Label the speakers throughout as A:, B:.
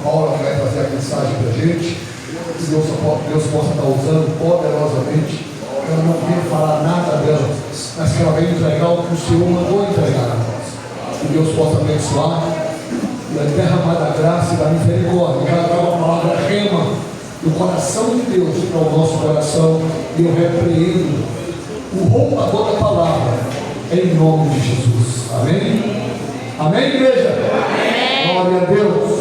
A: Paula, que vai trazer a mensagem para a gente. Que Deus possa estar usando poderosamente. Ela não vem falar nada dela, mas que ela vem entregar o que o Senhor mandou entregar a nós. Que Deus possa abençoar e derramar da graça e da misericórdia. Que ela traga uma palavra rema do coração de Deus para o nosso coração. E eu repreendo o roubador da palavra em nome de Jesus. Amém? Amém, igreja? Amém. Glória a Deus.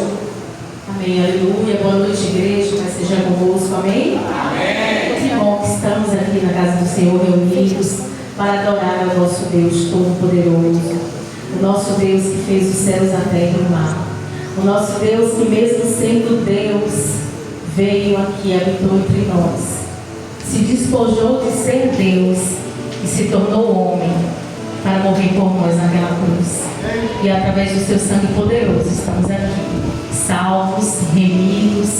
B: Amém, aleluia. Boa noite, igreja. Mas seja convosco, amém? Amém. Que bom que estamos aqui na casa do Senhor reunidos para adorar ao nosso Deus Todo-Poderoso. O nosso Deus que fez os céus, a terra e o mar. O nosso Deus que, mesmo sendo Deus, veio aqui e habitou entre nós. Se despojou de ser Deus e se tornou homem para morrer por nós naquela cruz. E através do seu sangue poderoso estamos aqui, salvos, remidos,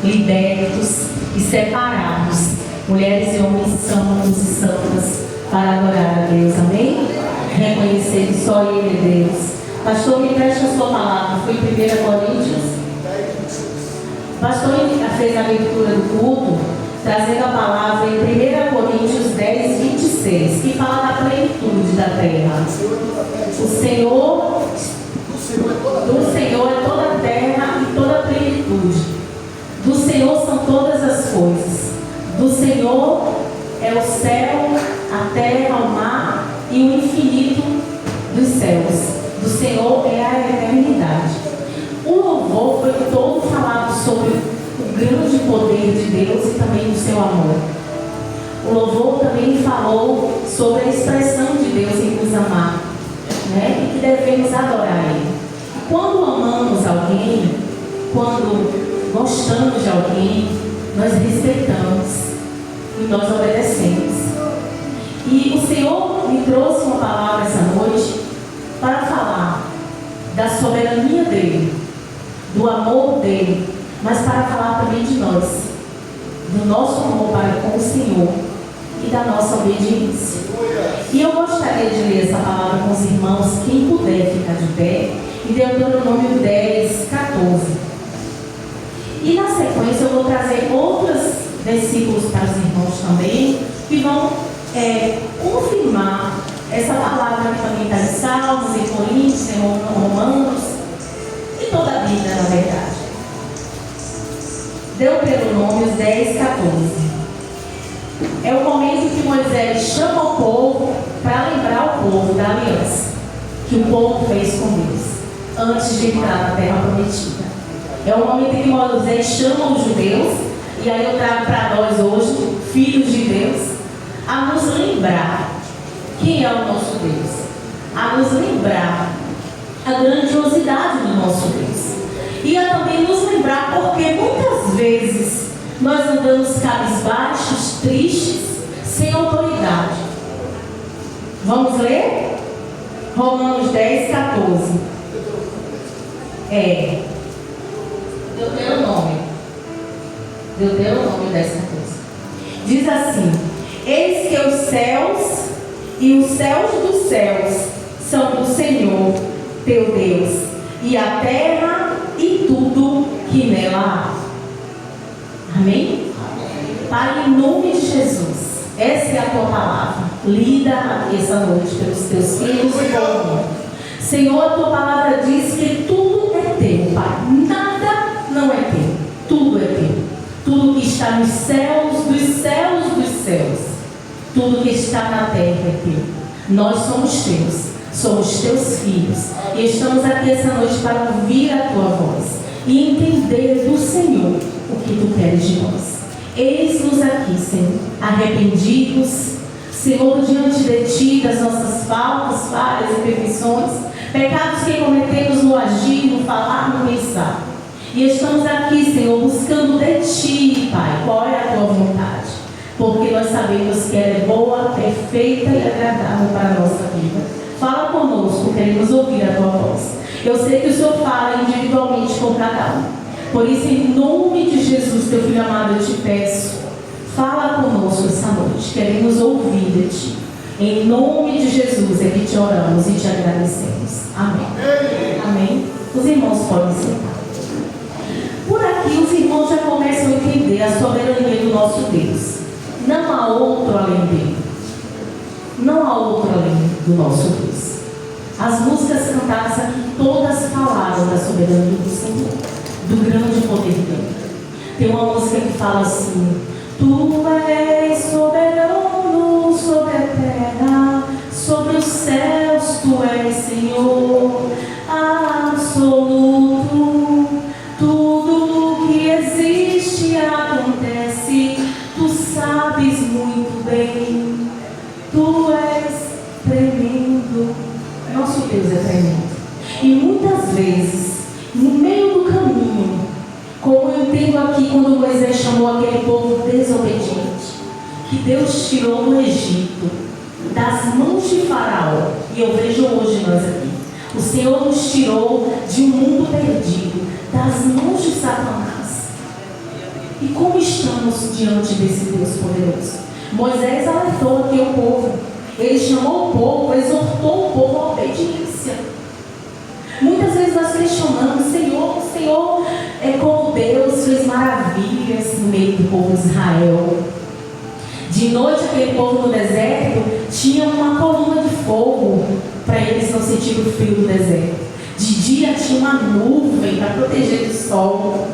B: libertos e separados, mulheres e homens santos e santas, para adorar a Deus, amém? Reconhecer que só Ele é Deus. Pastor, me preste a sua palavra, foi em 1 Coríntios. Pastor fez a leitura do culto, trazendo a palavra em 1 Coríntios 10, 26, que fala da plenitude da terra. O Senhor, do Senhor é toda a terra e toda a plenitude. Do Senhor são todas as coisas. Do Senhor é o céu, a terra, o mar e o infinito dos céus. Do Senhor é a eternidade. O louvor foi todo falado sobre o grande poder de Deus e também do seu amor. O louvor também falou sobre a expressão de Deus em nos amar, né? E que devemos adorar Ele. Quando amamos alguém, quando gostamos de alguém, nós respeitamos e nós obedecemos. E o Senhor me trouxe uma palavra essa noite para falar da soberania dEle, do amor dEle, mas para falar também de nós, do nosso amor para com o Senhor e da nossa obediência. E eu gostaria de ler essa palavra com os irmãos, quem puder ficar de pé, em Deuteronômio 10, 14. E na sequência eu vou trazer outros versículos para os irmãos também, que vão confirmar essa palavra que também está em Salmos, em Coríntios, em Romanos, e toda a Bíblia, na verdade. Deuteronômio 10, 14. É o momento que Moisés chama o povo para lembrar o povo da aliança que o povo fez com Deus antes de entrar na terra prometida. É o momento em que Moisés chama os judeus, e aí eu trago para nós hoje, filhos de Deus, a nos lembrar quem é o nosso Deus, a nos lembrar a grandiosidade do nosso Deus, e a também nos lembrar porque muitas vezes nós andamos cabisbaixos, tristes, sem autoridade. Vamos ler? Romanos 10, 14. Deuteronômio 10, 14. Diz assim: eis que os céus e os céus dos céus são do Senhor teu Deus, e a terra e tudo que nela há. Amém? Pai, em nome de Jesus, essa é a tua palavra, lida aqui essa noite pelos teus filhos e povo. Senhor, a tua palavra diz que tudo é teu, Pai. Nada não é teu, tudo é teu. Tudo que está nos céus, dos céus, dos céus. Tudo que está na terra é teu. Nós somos teus, somos teus filhos. E estamos aqui essa noite para ouvir a tua voz e entender do Senhor o que tu queres de nós. Eis-nos aqui, Senhor, arrependidos, Senhor, diante de ti, das nossas faltas, falhas e imperfeições, pecados que cometemos no agir, no falar, no pensar. E estamos aqui, Senhor, buscando de ti, Pai, qual é a tua vontade. Porque nós sabemos que ela é boa, perfeita e agradável para a nossa vida. Fala conosco, queremos ouvir a tua voz. Eu sei que o Senhor fala individualmente com cada um. Por isso, em nome de Jesus, teu Filho amado, eu te peço, fala conosco essa noite. Queremos ouvir de ti. Em nome de Jesus é que te oramos e te agradecemos. Amém. Amém. Os irmãos podem sentar. entender a soberania do nosso Deus. Não há outro além dele. Não há outro além do nosso Deus. As músicas cantadas aqui todas falaram da soberania do Senhor, do grande poder dele. Tem uma música que fala assim: Tu és soberano sobre a terra, sobre os céus, Tu és Senhor absoluto. Tudo que existe acontece, Tu sabes muito bem. Tu és tremendo. Nosso Deus é tremendo. E muitas vezes, no meio do caminho, como eu entendo aqui quando Moisés chamou aquele povo desobediente, que Deus tirou do Egito, das mãos de Faraó, e eu vejo hoje nós aqui, o Senhor nos tirou de um mundo perdido, das mãos de Satanás. E como estamos diante desse Deus poderoso? Moisés alertou aqui o povo. Ele chamou o povo, exortou o povo à obediência. Muitas vezes nós questionamos: Senhor, o Senhor é como Deus, fez maravilhas no meio do povo de Israel. De noite, aquele povo no deserto tinha uma coluna de fogo para eles não sentirem o frio do deserto. De dia tinha uma nuvem para proteger do sol.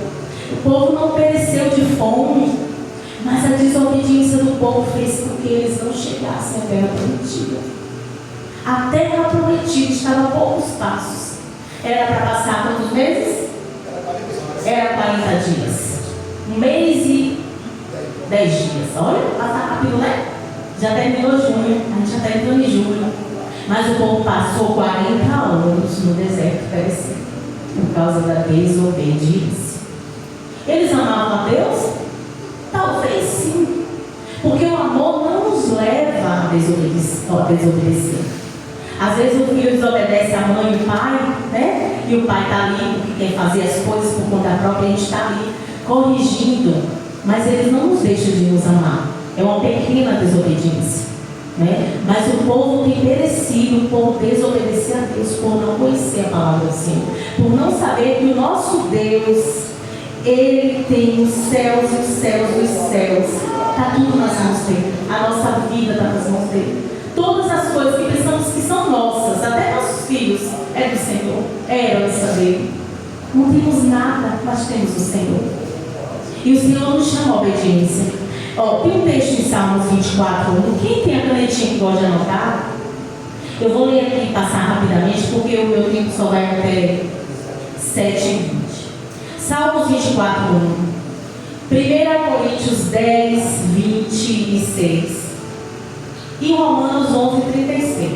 B: O povo não pereceu de fome, mas a desobediência do povo fez com que eles não chegassem à terra prometida. A terra prometida estava a poucos passos. Era para passar quantos meses? Era 40 dias. 1 mês e 10 dias. Olha, passa rápido, né? Já terminou junho, a gente já está entrando em julho. Mas o povo passou 40 anos no deserto perecendo, por causa da desobediência. Eles amavam a Deus? Talvez sim. Porque o amor não nos leva a desobedecer. Às vezes o filho desobedece a mãe e o pai, né? E o pai está ali porque quer fazer as coisas por conta própria, e a gente está ali corrigindo. Mas eles não nos deixam de nos amar. É uma pequena desobediência, né? Mas o povo tem perecido por desobedecer a Deus, por não conhecer a palavra do Senhor, por não saber que o nosso Deus, Ele tem os céus e os céus dos céus. Está tudo nas mãos dele. A nossa vida está nas mãos dele. Todas as coisas que pensamos que são nossas, até nossos filhos, é do Senhor. É a herança dele. Não temos nada, mas temos o Senhor. E o Senhor nos chama a obediência. Tem um texto em Salmos 24, 1. Quem tem a canetinha que gosta de anotar? Eu vou ler aqui e passar rapidamente, porque o meu tempo só vai até 7h20. Salmos 24, 1. 1 Coríntios 10, 26. E Romanos 11, 36.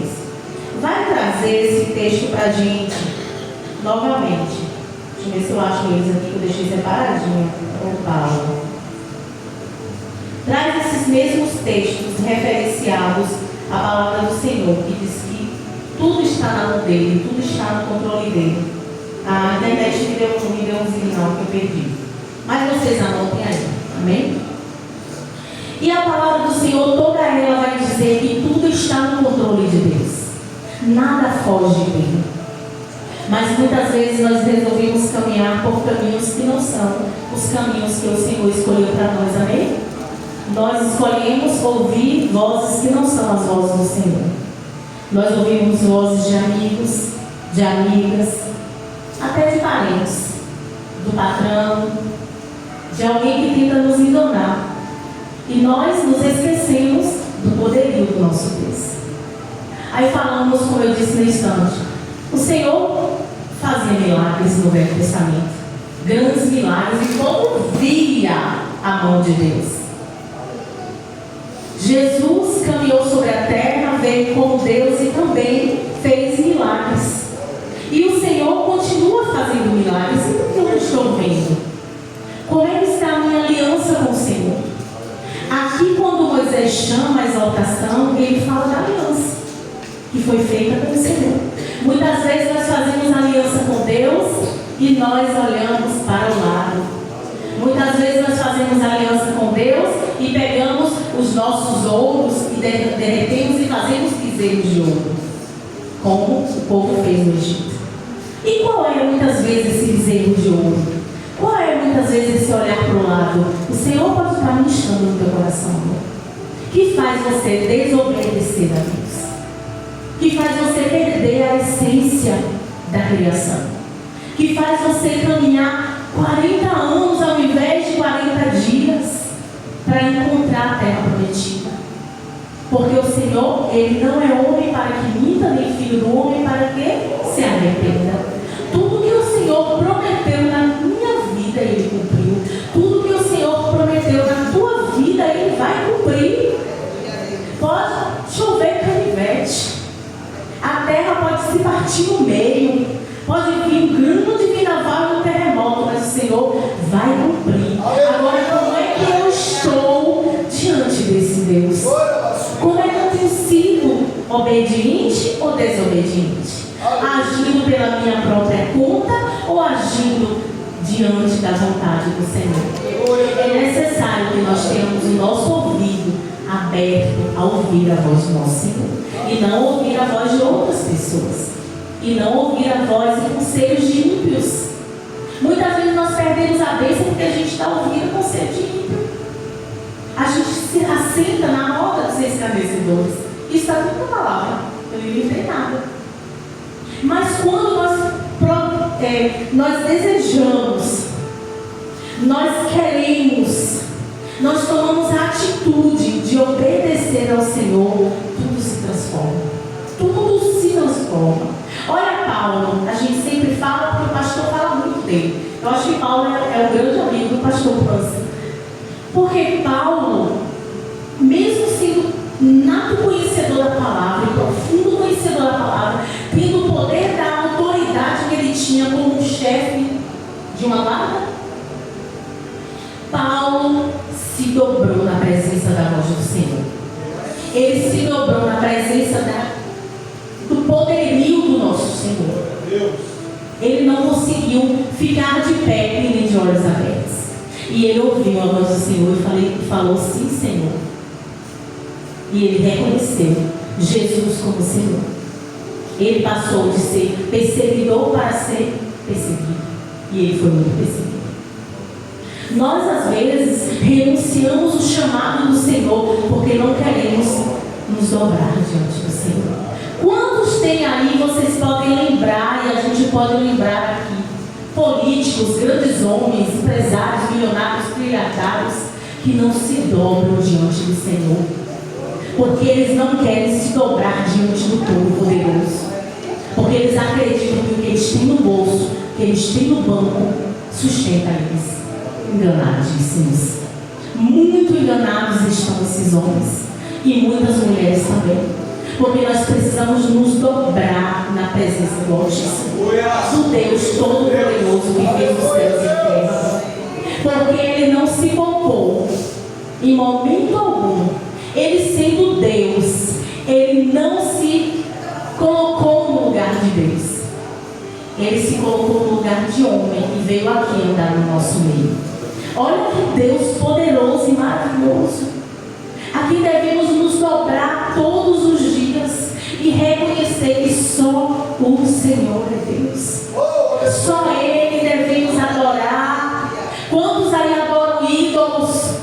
B: Vai trazer esse texto para a gente novamente. Deixa eu ver se eu acho eles aqui, que eu deixei separadinho. Paulo. Traz esses mesmos textos referenciados à palavra do Senhor, que diz que tudo está na mão dele, tudo está no controle dele. A internet me deu um sinal que eu perdi. Mas vocês anotem aí, amém? E a palavra do Senhor, toda ela vai dizer que tudo está no controle de Deus. Nada foge dele. Mas muitas vezes nós resolvemos caminhar por caminhos que não são os caminhos que o Senhor escolheu para nós, amém? Nós escolhemos ouvir vozes que não são as vozes do Senhor. Nós ouvimos vozes de amigos, de amigas, até de parentes, do patrão, de alguém que tenta nos enganar. E nós nos esquecemos do poderio do nosso Deus. Aí falamos, como eu disse no instante, o Senhor fazia milagres no Velho Testamento, grandes milagres, e como via a mão de Deus. Jesus caminhou sobre a terra, veio como Deus e também fez milagres. E o Senhor continua fazendo milagres. E por que eu não estou vendo? Como é que está a minha aliança com o Senhor? Aqui, quando Moisés chama a exaltação, ele fala da aliança que foi feita pelo Senhor. Muitas vezes nós fazemos aliança com Deus e nós olhamos para o lado. Muitas vezes nós fazemos aliança com Deus e pegamos os nossos ouros e derretemos e fazemos bezerros de ouro, como o povo fez no Egito. E qual é muitas vezes esse bezerro de ouro? Qual é muitas vezes esse olhar para o lado? pecado, o Senhor pode estar ministrando no teu coração, amor, que faz você desobedecer a Deus, que faz você perder a essência da criação, que faz você caminhar 40 anos ao invés de 40 dias para encontrar a terra prometida. Porque o Senhor, Ele não é homem para que minta, nem filho do homem para que se arrependa. Tudo que o Senhor prometeu na minha vida, Ele cumpriu. Tudo que o Senhor prometeu na tua vida, Ele vai cumprir. Pode chover canivete, a terra pode se partir no meio, pode vir um grande vendaval e um terremoto, mas o Senhor vai cumprir. Agora, como é que eu estou diante desse Deus? Como é que eu tenho sido obediente ou desobediente? Agindo pela minha própria conta ou agindo diante da vontade do Senhor? É necessário que nós tenhamos o nosso ouvido aberto a ouvir a voz do nosso Senhor, e não ouvir a voz de outras pessoas, e não ouvir a voz e conselhos de ímpios. Muitas vezes nós perdemos a bênção porque a gente está ouvindo o conselho de ímpio. A gente se assenta na roda dos escarnecedores. Isso está tudo na palavra, eu não inventei nada. Mas quando nós desejamos, nós queremos, nós tomamos a atitude de obedecer ao Senhor, tudo se transforma. Tudo se transforma. Olha Paulo, a gente sempre fala, porque o pastor fala muito dele. Eu acho que Paulo é um grande amigo do pastor Francis. Porque Paulo, mesmo sendo nato conhecedor da palavra, e profundo conhecedor da palavra, tendo o poder da autoridade que ele tinha como chefe de uma guarda, Paulo se dobrou na presença da voz do Senhor. Ele se dobrou na presença do poderio do nosso Senhor. Ele não conseguiu ficar de pé e nem de olhos abertos. E ele ouviu a voz do Senhor e falou: sim, Senhor. E ele reconheceu Jesus como Senhor. Ele passou de ser perseguidor para ser perseguido. E ele foi muito perseguido. Nós, às vezes, renunciamos o chamado do Senhor porque não queremos nos dobrar diante do Senhor. Quantos tem aí, vocês podem lembrar, e a gente pode lembrar aqui, políticos, grandes homens, empresários, milionários, trilhardários, que não se dobram diante do Senhor, porque eles não querem se dobrar diante do Todo-Poderoso, porque eles acreditam que o que eles têm no bolso, que eles têm no banco, sustenta eles. Enganadíssimos. Muito enganados estão esses homens, e muitas mulheres também, porque nós precisamos nos dobrar na presença do Altíssimo, do Deus Todo-Poderoso que fez os céus e a terra, porque Ele não se poupou em momento algum. Ele sendo Deus, Ele não se colocou no lugar de Deus. Ele se colocou no lugar de homem e veio aqui andar no nosso meio. Olha que Deus poderoso e maravilhoso. Aqui devemos nos dobrar todos os dias e reconhecer que só o Senhor é Deus. Só Ele devemos adorar. Quantos aí adoram ídolos?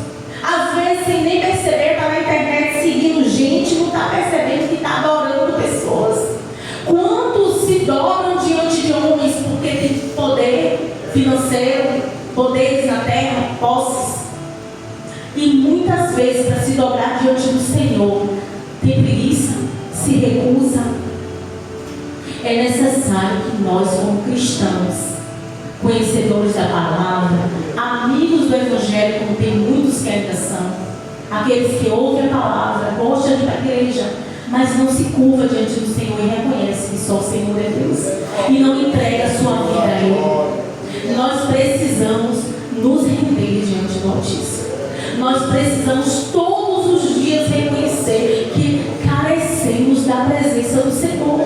B: Às vezes sem nem perceber, está na internet seguindo gente, não está percebendo que está adorando pessoas. Quantos se dobram diante de homens porque tem poder financeiro, poderes na terra, posses? E muitas vezes, para se dobrar diante do Senhor, tem preguiça, se recusa. É necessário que nós, como cristãos, conhecedores da palavra, amigos do Evangelho, como tem muitos que ainda são, aqueles que ouvem a palavra, gostam de ir para a igreja, mas não se curva diante do Senhor e reconhece que só o Senhor é Deus, e não entrega a sua vida a Ele. Nós precisamos nos render diante do Altíssimo. Nós precisamos todos os dias reconhecer que carecemos da presença do Senhor.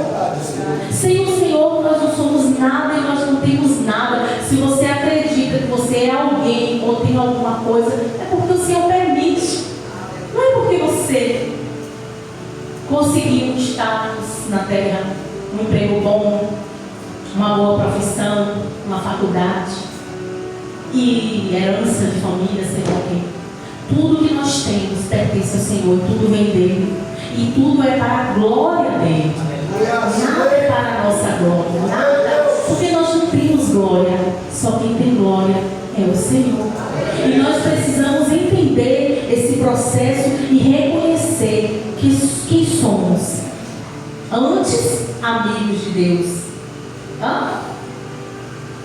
B: Sem o Senhor nós não somos nada e nós não temos nada. Se você acredita que você é alguém ou tem alguma coisa, é porque o Senhor permite. Não é porque você conseguiu um status na terra, um emprego bom, uma boa profissão, uma faculdade. e herança de família, sei lá o quê. Tudo que nós temos pertence ao Senhor, tudo vem dele. E tudo é para a glória dele. Nada é para a nossa glória. Nada. Porque nós não temos glória. Só quem tem glória é o Senhor. E nós precisamos entender esse processo e reconhecer quem somos. Antes, amigos de Deus.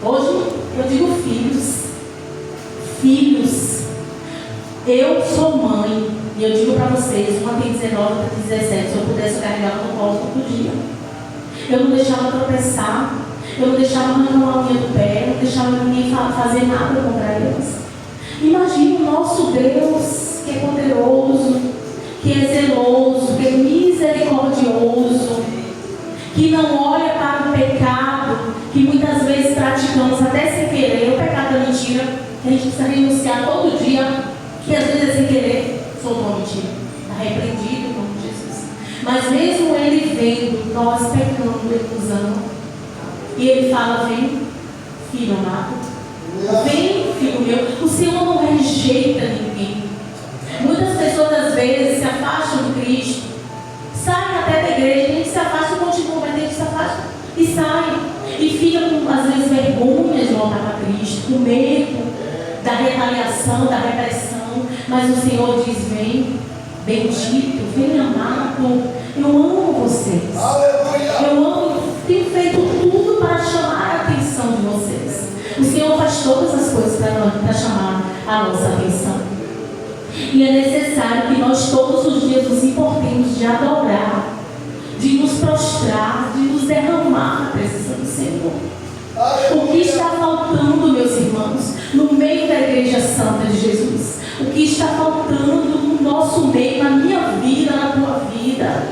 B: Hoje eu digo filhos. Filhos. Eu sou mãe. E eu digo para vocês, uma tem 19, outra tem 17. Se eu pudesse carregar no colo todo dia. Eu não deixava tropeçar. Eu não deixava arrancar uma unha do pé. Eu não deixava ninguém fazer nada contra eles. Imagine o nosso Deus, que é poderoso, que é zeloso, que é misericordioso, que não olha para o pecado, que muitas vezes praticamos até sem querer, o pecado da mentira, que a gente precisa renunciar todo dia, que às vezes é sem querer, soltou uma mentira, está repreendido em nome de Jesus. Mas mesmo ele vendo nós pecando, ele nos ama, e ele fala: vem, filho amado. Vem, filho meu. O Senhor não rejeita ninguém. Muitas pessoas às vezes se afastam de Cristo, saem até da igreja, a gente se afasta e continua, mas a gente se afasta e sai. E fica com, às vezes, vergonha de voltar para Cristo, com medo da retaliação, da repressão. Mas o Senhor diz: vem, bendito, vem amado. Eu amo vocês. Eu amo, tenho feito tudo para chamar a atenção de vocês. O Senhor faz todas as coisas para chamar a nossa atenção. E é necessário que nós todos os dias nos importemos de adorar, de nos prostrar, de nos derramar na presença do Senhor. O que está faltando, meus irmãos, no meio da Igreja Santa de Jesus? O que está faltando no nosso meio, na minha vida, na tua vida?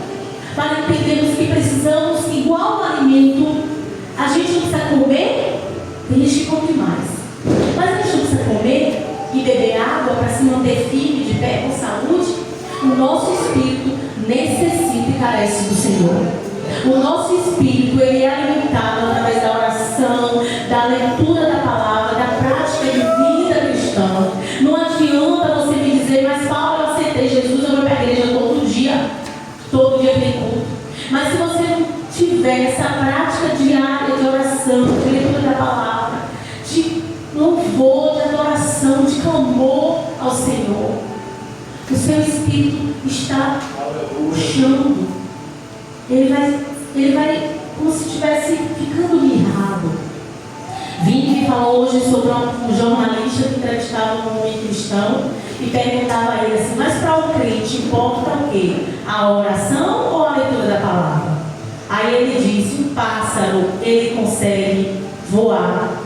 B: Para entendermos que precisamos, igual o alimento, a gente não precisa comer. Tem gente que come mais, mas a gente não precisa comer e beber água para se manter firme, de pé, com saúde. O nosso espírito necessita e carece do Senhor. O nosso espírito, ele é alimentado através da oração, da leitura da palavra, da prática de vida cristã. Não adianta você me dizer: mas Paulo, eu aceitei Jesus, eu vou para a igreja todo dia tem culto. Mas se você não tiver essa prática diária de oração, de leitura da palavra, de louvor, de adoração, de clamor ao Senhor, o seu espírito está puxando. Ele vai como se estivesse ficando mirrado. Vini me falou hoje sobre um jornalista que entrevistava um homem cristão e perguntava a ele assim: mas para o crente importa o quê? A oração ou a leitura da palavra? Aí ele disse: um pássaro, ele consegue voar.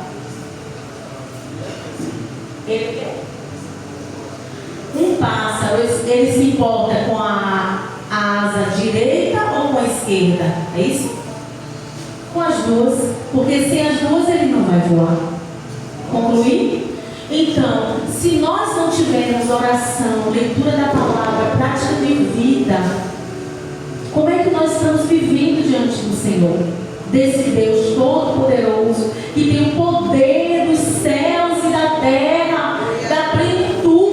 B: Um pássaro, ele se importa com a asa direita ou com a esquerda? É isso? Com as duas, porque sem as duas ele não vai voar. Concluir? Então, se nós não tivermos oração, leitura da palavra, prática de vida, como é que nós estamos vivendo diante do Senhor? Desse Deus todo-poderoso, que tem o poder dos céus e da terra, da plenitude,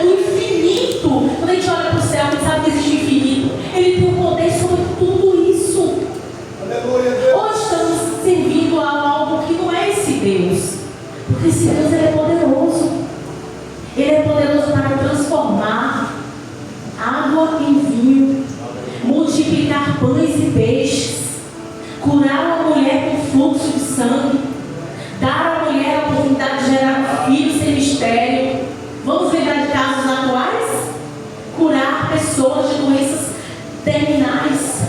B: do infinito. Quando a gente olha para o céu, a gente sabe que existe infinito. Ele tem o poder sobre tudo isso. Ou estamos servindo a algo que não é esse Deus? Porque esse Deus, ele é poderoso. Ele é poderoso para transformar água em vinho, multiplicar pães e peixes, curar uma mulher com fluxo de sangue, dar à mulher a oportunidade de gerar um filho sem mistério. Vamos lembrar de casos atuais? Curar pessoas de doenças terminais,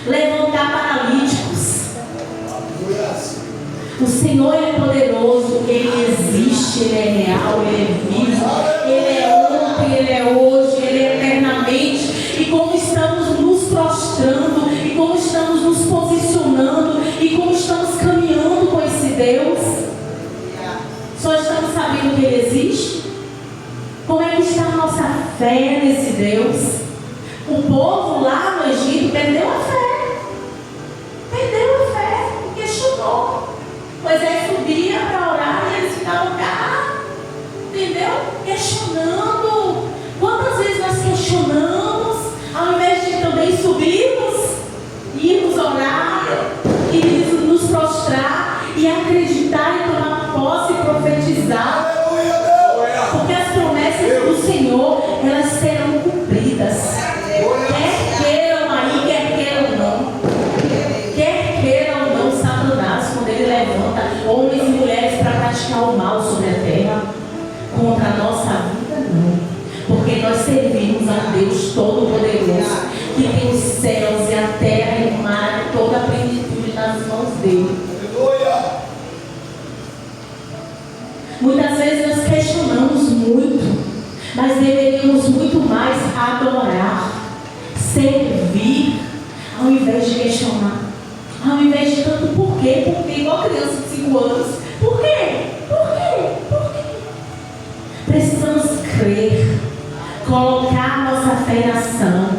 B: levantar paralíticos. O Senhor é poderoso, Ele existe, Ele é real, Ele é vivo, Ele é ontem, Ele é hoje, Ele é eternamente. E como estamos nos prostrando, e como estamos nos posicionando, e como estamos caminhando com esse Deus, só estamos sabendo que Ele existe? Como é que está a nossa fé nesse Deus? O povo lá no Egito perdeu a fé, questionou. Moisés subia, acreditar e tomar posse e profetizar. Porque as promessas do Senhor, elas serão cumpridas. Quer queiram aí, quer queiram não. Quer queiram não, Satanás, quando ele levanta homens e mulheres para praticar o mal sobre a terra, contra a nossa vida, não. Porque nós servimos a Deus Todo-Poderoso, que tem os céus e a terra e o mar, toda a plenitude nas mãos dele. Muitas vezes nós questionamos muito, mas deveríamos muito mais adorar, servir, ao invés de questionar. Ao invés de tanto por quê, igual criança de 5 anos. Por quê? Por quê? Por quê? Precisamos crer, colocar nossa fé em ação,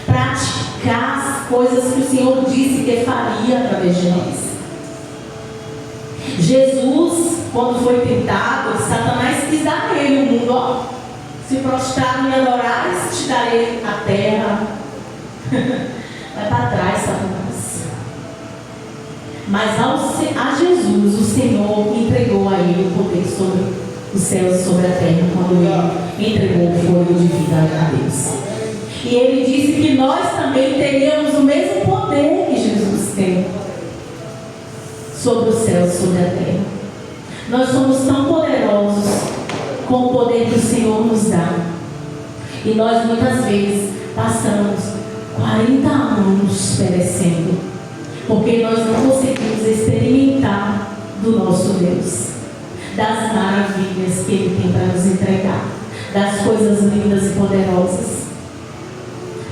B: praticar as coisas que o Senhor disse que faria através de nós. Jesus, quando foi tentado, Satanás quis dar a ele o mundo, ó. Se prostrar e me adorares, te darei a terra. Vai para trás, Satanás. Mas a Jesus, o Senhor entregou a ele o poder sobre os céus e sobre a terra, quando ele entregou o fôlego de vida a Deus. E ele disse que nós também teríamos o mesmo poder que Jesus tem sobre os céus e sobre a terra. Nós somos tão poderosos com o poder que o Senhor nos dá. E nós muitas vezes passamos 40 anos perecendo, porque nós não conseguimos experimentar do nosso Deus, das maravilhas que Ele tem para nos entregar, das coisas lindas e poderosas.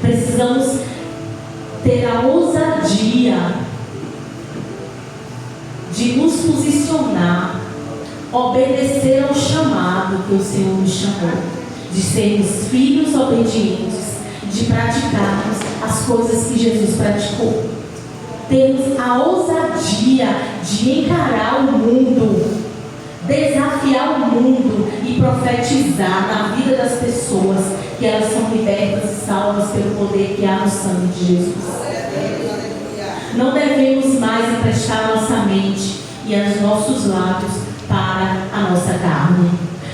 B: Precisamos ter a ousadia de nos posicionar, obedecer ao chamado que o Senhor nos chamou, de sermos filhos obedientes, de praticarmos as coisas que Jesus praticou. Temos a ousadia de encarar o mundo, desafiar o mundo e profetizar na vida das pessoas que elas são libertas e salvas pelo poder que há no sangue de Jesus. Não devemos mais emprestar a nossa mente e os nossos lábios para a nossa carne.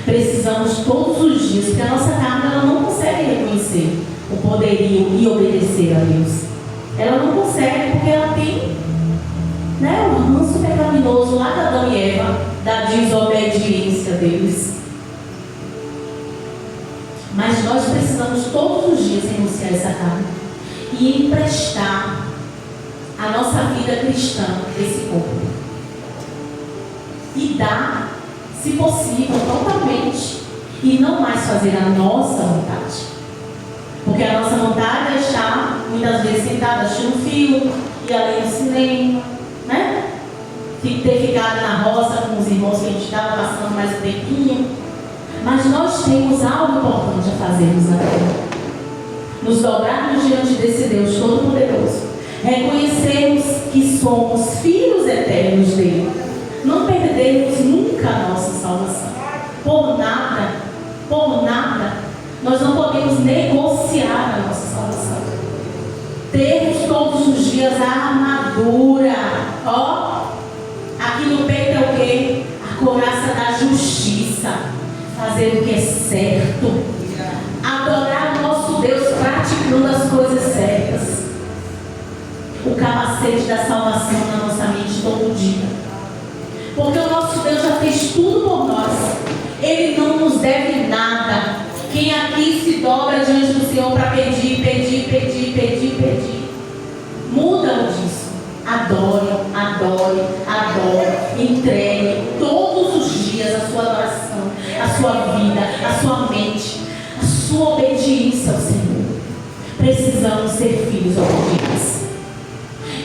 B: Precisamos todos os dias, porque a nossa carne ela não consegue reconhecer o poderio e obedecer a Deus. Ela não consegue porque ela tem, o ranço pecaminoso lá de Adão e Eva, da desobediência deles. Mas nós precisamos todos os dias renunciar a essa carne e emprestar a nossa vida cristã desse corpo. E dar, se possível, totalmente. E não mais fazer a nossa vontade. Porque a nossa vontade é estar, muitas vezes, sentada assistindo um filme, ir ali no cinema, né? Ter ficado na roça com os irmãos que a gente estava passando mais um tempinho. Mas nós temos algo importante a fazermos na terra. Nos dobrarmos diante desse Deus Todo-Poderoso. Reconhecermos que somos filhos eternos dele. Não perdermos nunca a nossa salvação. Por nada, nós não podemos negociar a nossa salvação. Termos todos os dias a armadura. Aqui no peito é o quê? A couraça da justiça. Fazer o que é certo. Adorar o nosso Deus praticando as coisas certas. O capacete da salvação na nossa mente todo dia. Porque o nosso Deus já fez tudo por nós. Ele não nos deve nada. Quem aqui se dobra diante do Senhor para pedir. Muda disso. Adore. Entregue todos os dias a sua adoração, a sua vida, a sua mente, a sua obediência ao Senhor. Precisamos ser filhos obedientes.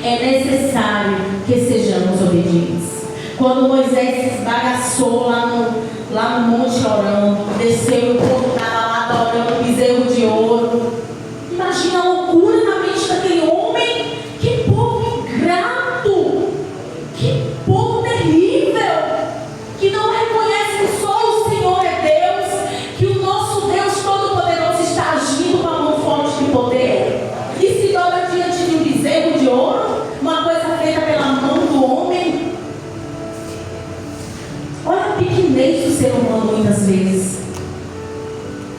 B: É necessário que sejamos obedientes. Quando Moisés se esbagaçou lá no monte orando, desceu e o povo estava lá adorando o bezerro de ouro. Imagina a loucura na mente daquele homem. Que povo ingrato! Que povo terrível! Que não reconhece que só o Senhor é Deus, que o nosso Deus Todo-Poderoso está agindo com a mão forte de poder e se dobra diante de um bezerro de ouro, uma coisa feita pela mão do homem. timidez do ser humano muitas vezes.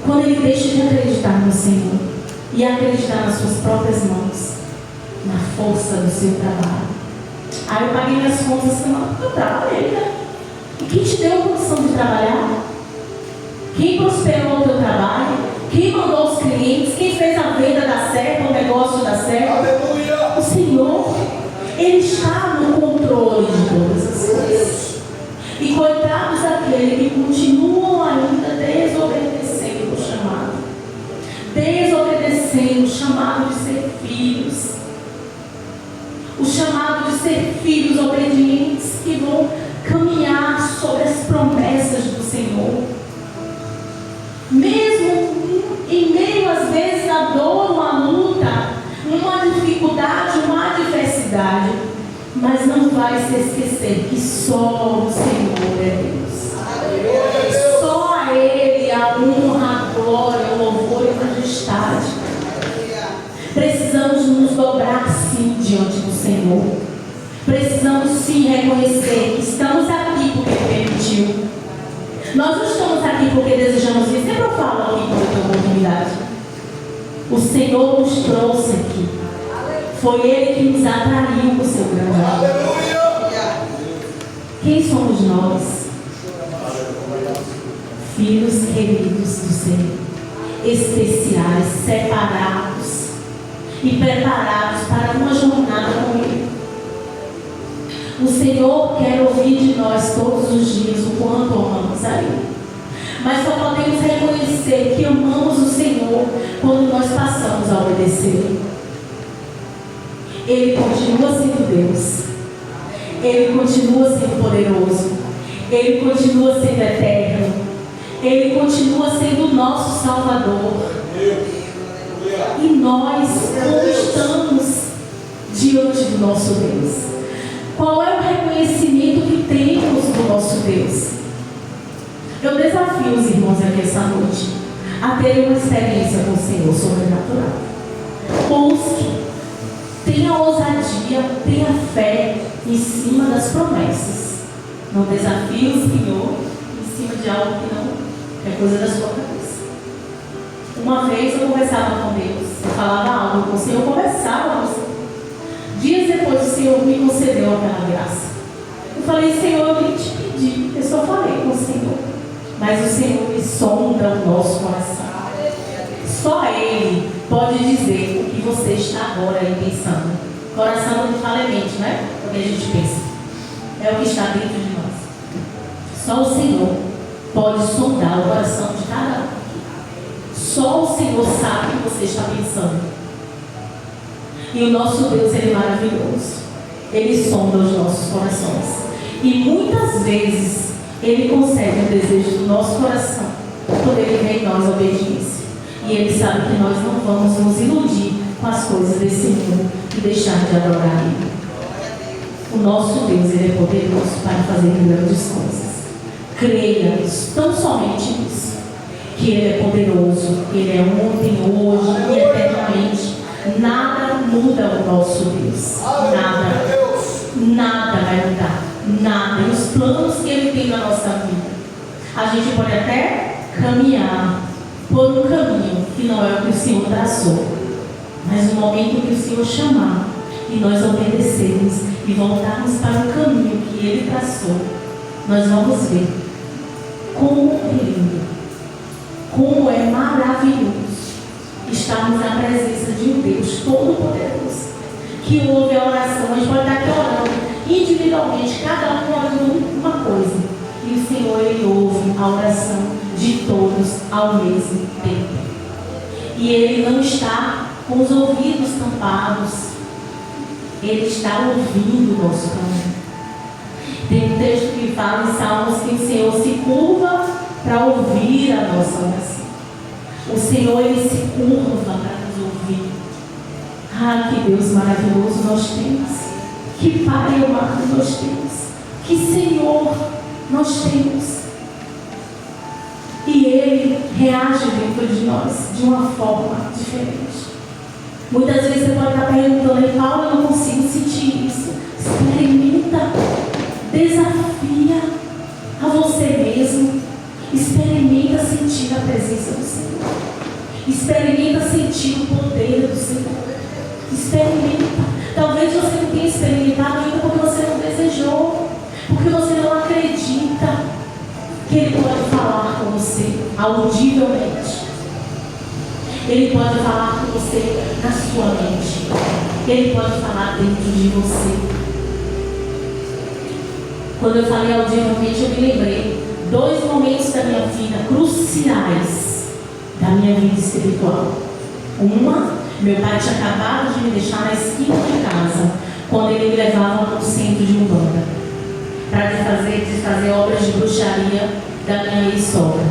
B: Quando ele deixa de acreditar no Senhor e acreditar nas suas próprias mãos, na força do seu trabalho. Aí eu paguei minhas contas semana, eu trabalhei, né? E quem te deu a condição de trabalhar? Quem prosperou o teu trabalho? Quem mandou os clientes? Quem fez a venda dar certo, o negócio dar certo?
A: Aleluia!
B: O Senhor, Ele está no controle de todas as coisas. E coitados daqueles que continuam ainda desobedecendo o chamado. Desobedecendo o chamado de ser filhos. O chamado de ser filhos obedientes que vão caminhar sobre as promessas do Senhor. Mesmo em meio às vezes a dor, uma luta, uma dificuldade, uma adversidade, mas não vai se esquecer que só o Senhor é Deus. Só a Ele a honra, a glória, o louvor e a majestade. Precisamos nos dobrar sim diante do Senhor. Precisamos sim reconhecer que estamos aqui porque Ele permitiu. Nós não estamos aqui porque desejamos vir. Sempre eu falo aqui por outra oportunidade. O Senhor nos trouxe aqui. Foi Ele que nos atraiu com o seu grande amor. Quem somos nós? Filhos queridos do Senhor, especiais, separados e preparados para uma jornada com Ele. O Senhor quer ouvir de nós todos os dias o quanto amamos a Ele. Mas só podemos reconhecer que amamos o Senhor quando nós passamos a obedecer. Ele continua sendo Deus. Ele continua sendo poderoso. Ele continua sendo eterno. Ele continua sendo o nosso Salvador. E nós como estamos diante do nosso Deus? Qual é o reconhecimento que temos do nosso Deus? Eu desafio os irmãos aqui essa noite a terem uma experiência com o Senhor sobrenatural. Busque, tenha ousadia, tenha fé em cima das promessas. Não desafie o Senhor em cima de algo que não é coisa da sua cabeça. Uma vez eu conversava com Deus, eu falava algo com o Senhor, eu conversava com o Senhor. Dias depois o Senhor me concedeu aquela graça. Eu falei, Senhor, eu nem te pedi, eu só falei com o Senhor. Mas o Senhor me sonda o nosso coração. Só Ele pode dizer o que você está agora aí pensando. Coração não fala é mente, não é? O que a gente pensa. É o que está dentro de nós. Só o Senhor pode sondar o coração de cada um. Só o Senhor sabe o que você está pensando. E o nosso Deus, Ele é maravilhoso. Ele sonda os nossos corações. E muitas vezes Ele concede o desejo do nosso coração quando Ele vê em nós a obediência. E Ele sabe que nós não vamos nos iludir com as coisas desse mundo e deixar de adorar Ele. O nosso Deus, Ele é poderoso para fazer grandes coisas. Creia tão somente nisso, que Ele é poderoso, Ele é ontem, hoje e eternamente. Nada muda o nosso Deus. Nada vai mudar. Nada. E os planos que Ele tem na nossa vida, a gente pode até caminhar por um caminho que não é o que o Senhor traçou. Mas no momento que o Senhor chamar e nós obedecermos e voltarmos para o caminho que Ele traçou, nós vamos ver como é lindo, como é maravilhoso estarmos na presença de um Deus Todo-Poderoso, que ouve a oração. A gente pode estar aqui orando individualmente, cada um orando uma coisa, e o Senhor, Ele ouve a oração de todos ao mesmo tempo. E Ele não está com os ouvidos tampados, Ele está ouvindo o nosso clamor. Tem um texto que fala em Salmos que o Senhor se curva para ouvir a nossa oração. O Senhor, Ele se curva para nos ouvir. Ah, que Deus maravilhoso nós temos. Que Pai amado nós temos. Que Senhor nós temos. E Ele reage dentro de nós de uma forma diferente. Muitas vezes você pode estar perguntando, Paulo, eu não consigo sentir isso. Experimenta, desafia a você mesmo. sentir a presença do Senhor. Experimenta sentir o poder do Senhor. Experimenta. Talvez você não tenha experimentado ainda porque você não desejou, porque você não acredita que Ele pode falar com você audivelmente. Ele pode falar com você na sua mente. Ele pode falar dentro de você. Quando eu falei audivelmente, eu me lembrei 2 momentos da minha vida cruciais da minha vida espiritual. Uma, meu pai tinha acabado de me deixar na esquina de casa, quando ele me levava para o centro de Umbanda, para desfazer obras de bruxaria da minha ex-sogra.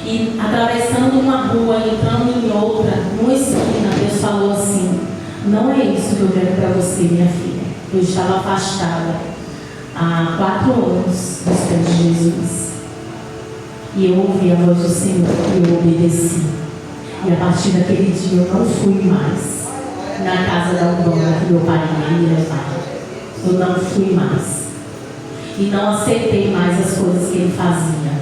B: E atravessando uma rua, entrando em outra, numa esquina, Deus falou assim: não é isso que eu quero para você, minha filha. Eu estava afastada há 4 anos dos pés de Jesus. E eu ouvi a voz do Senhor e eu obedeci. E a partir daquele dia eu não fui mais na casa da Umbanda que meu pai ia me levar. Eu não fui mais. E não aceitei mais as coisas que ele fazia.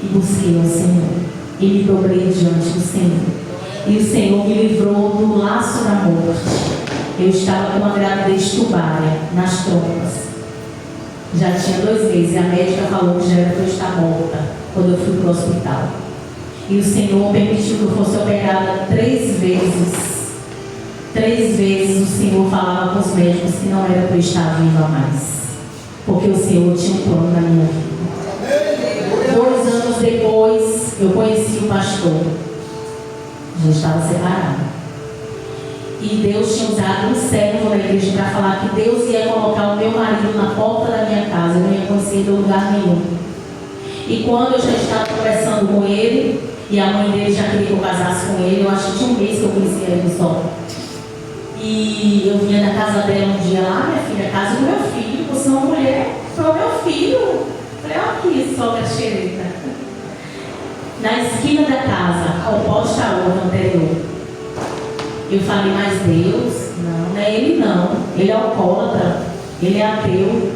B: E busquei ao Senhor. E me dobrei diante do Senhor. E o Senhor me livrou do laço da morte. Eu estava com uma gravidez tubária nas trompas. Já tinha 2 meses. E a médica falou que já era para eu estar morta quando eu fui para o hospital. E o Senhor permitiu que eu fosse operada 3 vezes. 3 vezes o Senhor falava com os médicos que não era para eu estar viva mais. Porque o Senhor tinha um plano na minha vida. 2 anos depois, eu conheci o pastor. Já estava separado. E Deus tinha usado um servo na igreja para falar que Deus ia colocar o meu marido na porta da minha casa. Eu não ia conhecer de lugar nenhum. E quando eu já estava conversando com ele, e a mãe dele já queria que eu casasse com ele, eu acho que tinha 1 mês que eu conhecia ele só. E eu vinha na casa dela um dia lá: minha filha, casa do meu filho, você é uma mulher para o meu filho. Eu falei: olha aqui, sogra xereta. Na esquina da casa, oposta à outra anterior. Eu falei: mas Deus, não é ele não. Ele é alcoólatra, ele é ateu,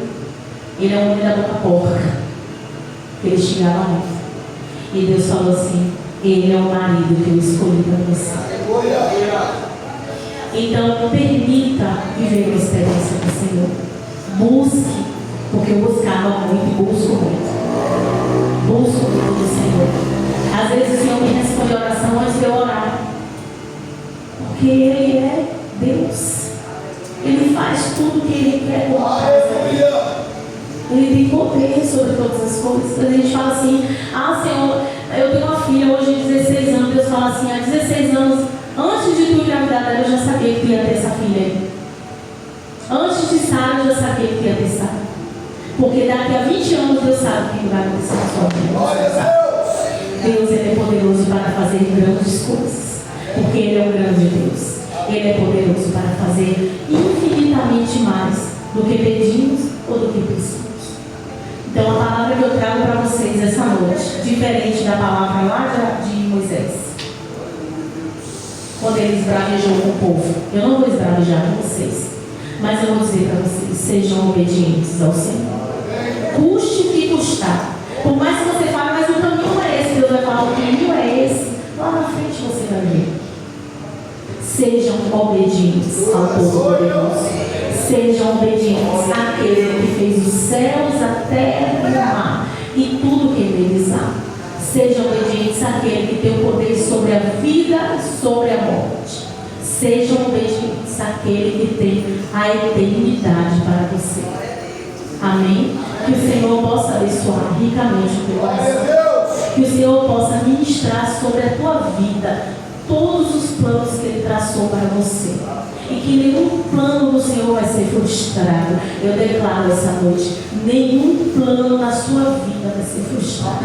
B: ele é um homem da boca porca. Ele xingava muito. E Deus falou assim: ele é o marido que eu escolhi para você. Então, permita viver uma experiência com o Senhor. Busque, porque eu buscava muito e busco muito. Busco muito do Senhor. Às vezes o Senhor me responde a oração antes de eu orar. Porque Ele é Deus. Ele faz tudo o que Ele quer com nós. Ele tem poder sobre todas as coisas. A gente fala assim: ah, Senhor, eu tenho uma filha hoje de 16 anos. Deus fala assim: há 16 anos, antes de tu engravidar dela, eu já sabia que tu ia ter essa filha aí. Antes de Sara, eu já sabia que tu ia ter Sara. Porque daqui a 20 anos Deus sabe o que vai acontecer na sua vida. Deus, Ele é poderoso para fazer grandes coisas. Porque Ele é o grande Deus. Ele é poderoso para fazer infinitamente mais do que pedimos ou do que precisamos. Então, a palavra que eu trago para vocês essa noite, diferente da palavra lá de Moisés, quando ele esbravejou com o povo. Eu não vou esbravejar com vocês, mas eu vou dizer para vocês: sejam obedientes ao Senhor. Custe o que custar. Por mais que você fale: mas o caminho não é esse. Deus vai falar: o caminho é esse. Lá na frente você vai ver. Sejam obedientes ao Todo-Poderoso. Sejam obedientes àquele que fez os céus, a terra e o mar e tudo que neles há. Sejam obedientes àquele que tem o poder sobre a vida e sobre a morte. Sejam obedientes àquele que tem a eternidade para você. Amém? Que o Senhor possa abençoar ricamente o teu coração. Que o Senhor possa ministrar sobre a tua vida todos os planos que Ele traçou para você. E que nenhum plano do Senhor vai ser frustrado. Eu declaro essa noite: nenhum plano na sua vida vai ser frustrado.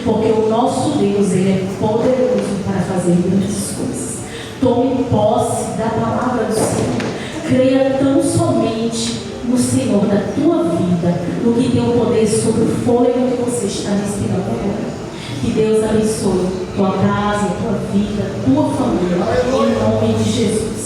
B: Porque o nosso Deus, Ele é poderoso para fazer grandes coisas. Tome posse da palavra do Senhor. Creia tão somente no Senhor da tua vida, no que tem o poder sobre o fôlego que você está respirando agora. Que Deus abençoe tua casa, tua vida, tua família. Em nome de Jesus.